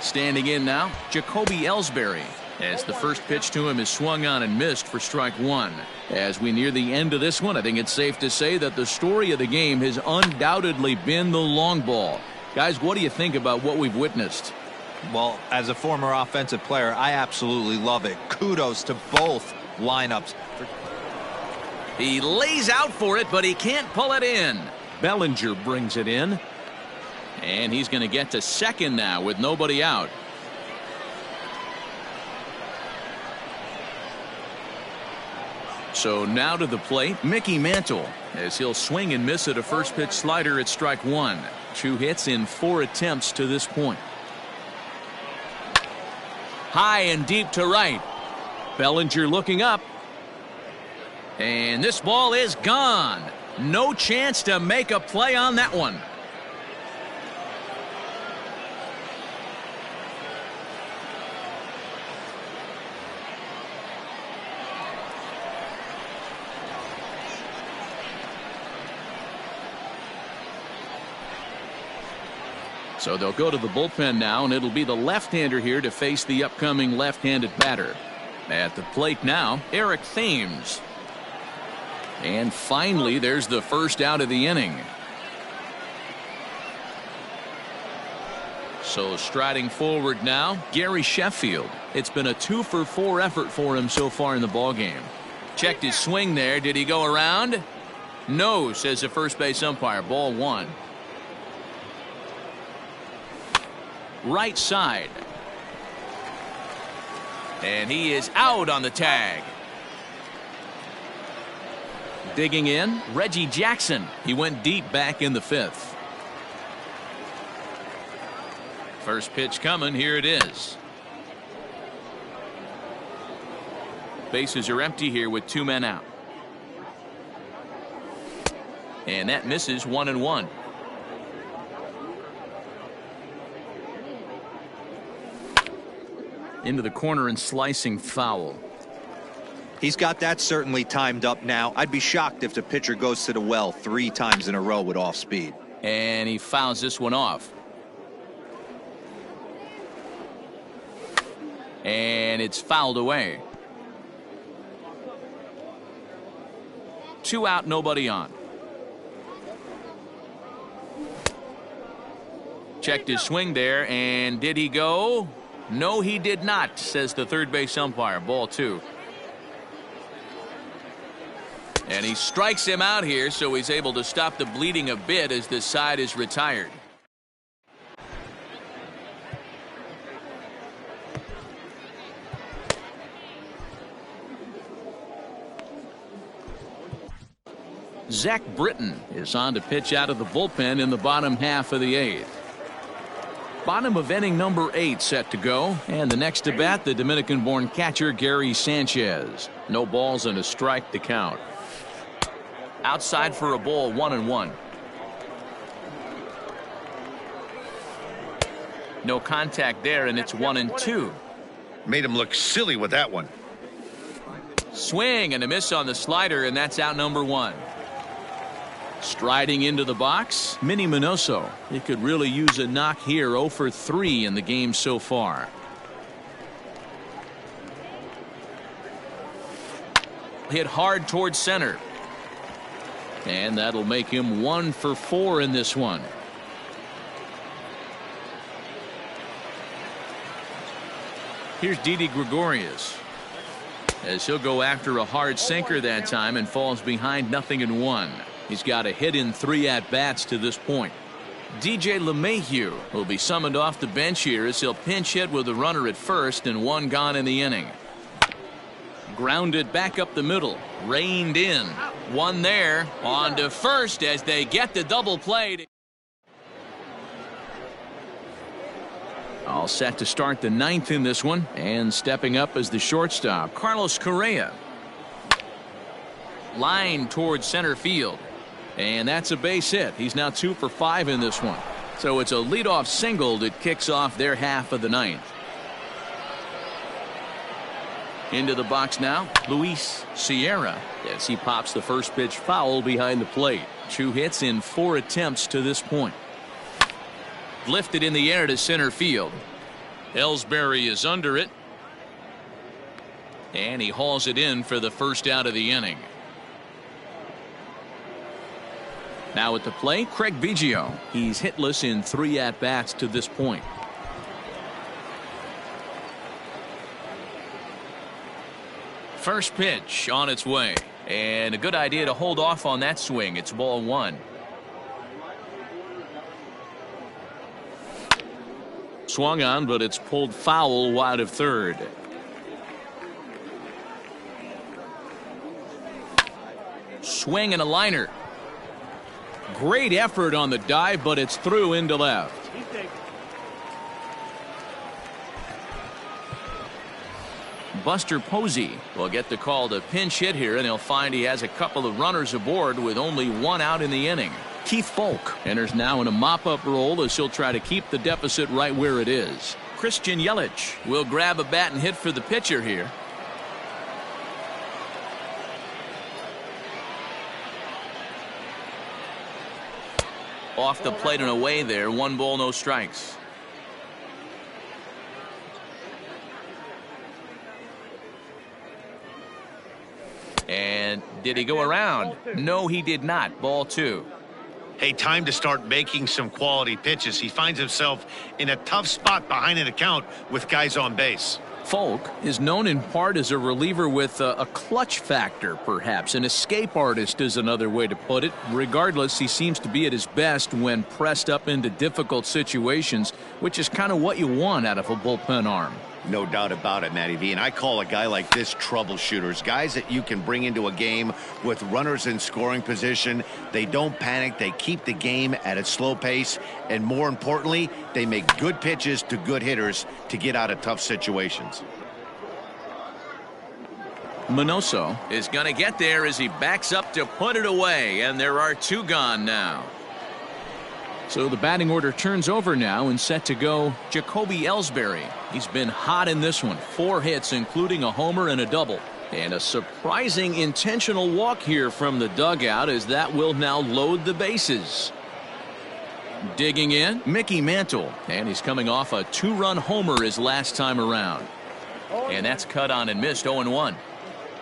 Standing in now, Jacoby Ellsbury, as the first pitch to him is swung on and missed for strike one. As we near the end of this one, I think it's safe to say that the story of the game has undoubtedly been the long ball. Guys, what do you think about what we've witnessed? Well, as a former offensive player, I absolutely love it. Kudos to both lineups. He lays out for it, but he can't pull it in. Bellinger brings it in. And he's going to get to second now with nobody out. So now to the plate, Mickey Mantle, as he'll swing and miss at a first pitch slider at strike one. 2 hits in 4 attempts to this point. High and deep to right. Bellinger looking up. And this ball is gone. No chance to make a play on that one. So they'll go to the bullpen now, and it'll be the left-hander here to face the upcoming left-handed batter. At the plate now, Eric Thames. And finally, there's the first out of the inning. So striding forward now, Gary Sheffield. It's been a 2-for-4 effort for him so far in the ballgame. Checked his swing there. Did he go around? No, says the first base umpire. Ball 1. Right side. And he is out on the tag. Digging in, Reggie Jackson. He went deep back in the 5th. First pitch coming. Here it is. Bases are empty here with 2 men out. And that misses 1-1. Into the corner and slicing foul. He's got that certainly timed up now. I'd be shocked if the pitcher goes to the well 3 times in a row with off speed. And he fouls this one off. And it's fouled away. 2 out, nobody on. Checked his swing there, and did he go? No, he did not, says the third base umpire. Ball 2. And he strikes him out here, so he's able to stop the bleeding a bit as this side is retired. Zach Britton is on to pitch out of the bullpen in the bottom half of the 8th. Bottom of inning number 8 set to go, and the next to bat, the Dominican-born catcher Gary Sanchez. No balls and a strike to count. Outside for a ball, 1-1. No contact there, and it's 1-2. Made him look silly with that one. Swing and a miss on the slider, and that's out number 1. Striding into the box, Minnie Minoso. He could really use a knock here. 0 for 3 in the game so far. Hit hard towards center. And that'll make him 1 for 4 in this one. Here's Didi Gregorius, as he'll go after a hard sinker that time and falls behind 0-1. He's got a hit in 3 at-bats to this point. DJ LeMahieu will be summoned off the bench here as he'll pinch hit with a runner at first and 1 gone in the inning. Grounded back up the middle. Reined in. 1 there. On to first as they get the double play. All set to start the 9th in this one. And stepping up as the shortstop, Carlos Correa. Line towards center field. And that's a base hit. He's now 2 for 5 in this one. So it's a leadoff single that kicks off their half of the 9th. Into the box now, Luis Sierra, as he pops the first pitch foul behind the plate. 2 hits in 4 attempts to this point. Lifted in the air to center field. Ellsbury is under it. And he hauls it in for the first out of the inning. Now at the plate, Craig Biggio. He's hitless in 3 at-bats to this point. First pitch on its way. And a good idea to hold off on that swing. It's ball 1. Swung on, but it's pulled foul wide of third. Swing and a liner. Great effort on the dive, but it's through into left. Buster Posey will get the call to pinch hit here, and he'll find he has a couple of runners aboard with only one out in the inning. Keith Folk enters now in a mop-up role as he'll try to keep the deficit right where it is. Christian Yelich will grab a bat and hit for the pitcher here. Off the plate and away there. 1 ball, no strikes. And did he go around? No, he did not. Ball 2. Hey, time to start making some quality pitches. He finds himself in a tough spot behind an account with guys on base. Folk is known in part as a reliever with a clutch factor, perhaps. An escape artist is another way to put it. Regardless, he seems to be at his best when pressed up into difficult situations, which is kind of what you want out of a bullpen arm. No doubt about it, Matty V. And I call a guy like this troubleshooters, guys that you can bring into a game with runners in scoring position. They don't panic. They keep the game at a slow pace. And more importantly, they make good pitches to good hitters to get out of tough situations. Minoso is going to get there as he backs up to put it away. And there are 2 gone now. So the batting order turns over now and set to go Jacoby Ellsbury. He's been hot in this one. 4 hits, including a homer and a double. And a surprising intentional walk here from the dugout as that will now load the bases. Digging in, Mickey Mantle. And he's coming off a 2-run homer his last time around. And that's cut on and missed. 0-1.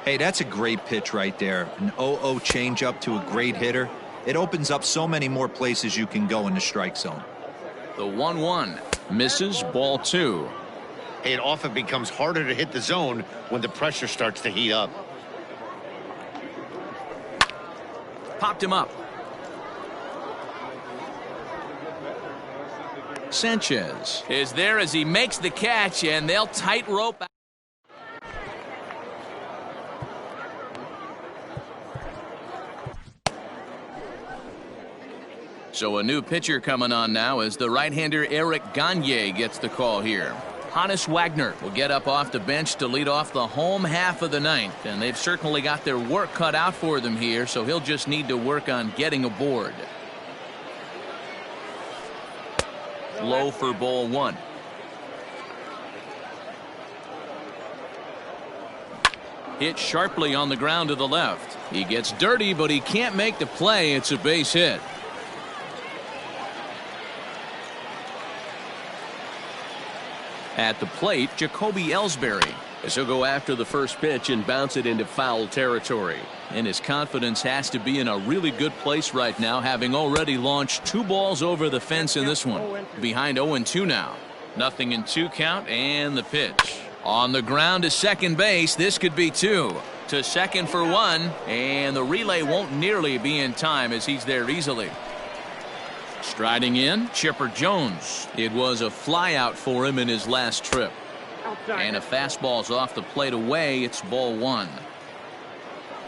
Hey, that's a great pitch right there. An 0-0 changeup to a great hitter. It opens up so many more places you can go in the strike zone. The 1-1 misses. Ball 2. It often becomes harder to hit the zone when the pressure starts to heat up. Popped him up. Sanchez is there as he makes the catch, and they'll tightrope. So a new pitcher coming on now as the right-hander Eric Gagne gets the call here. Hannes Wagner will get up off the bench to lead off the home half of the 9th. And they've certainly got their work cut out for them here, so he'll just need to work on getting aboard. Low for ball 1. Hit sharply on the ground to the left. He gets dirty, but he can't make the play. It's a base hit. At the plate, Jacoby Ellsbury as he'll go after the first pitch and bounce it into foul territory. And his confidence has to be in a really good place right now, having already launched 2 balls over the fence in this one. Behind 0-2 now. Nothing in 2 count, and the pitch. On the ground to second base. This could be 2. To second for 1, and the relay won't nearly be in time as he's there easily. Striding in, Chipper Jones. It was a flyout for him in his last trip. And a fastball's off the plate away. It's ball 1.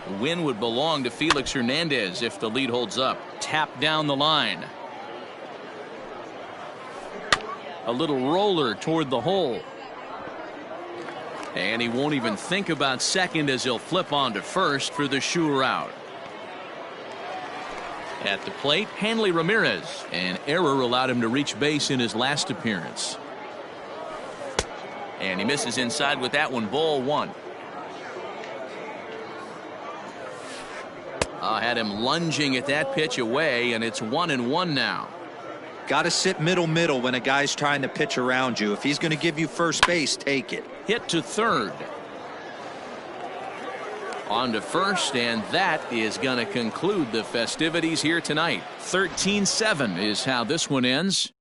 The win would belong to Felix Hernandez if the lead holds up. Tap down the line. A little roller toward the hole. And he won't even think about second as he'll flip on to first for the sure out. At the plate, Hanley Ramirez. An error allowed him to reach base in his last appearance. And he misses inside with that one. Ball 1. Had him lunging at that pitch away, and it's 1-1 now. Got to sit middle when a guy's trying to pitch around you. If he's going to give you first base, take it. Hit to third. On to first, and that is going to conclude the festivities here tonight. 13-7 is how this one ends.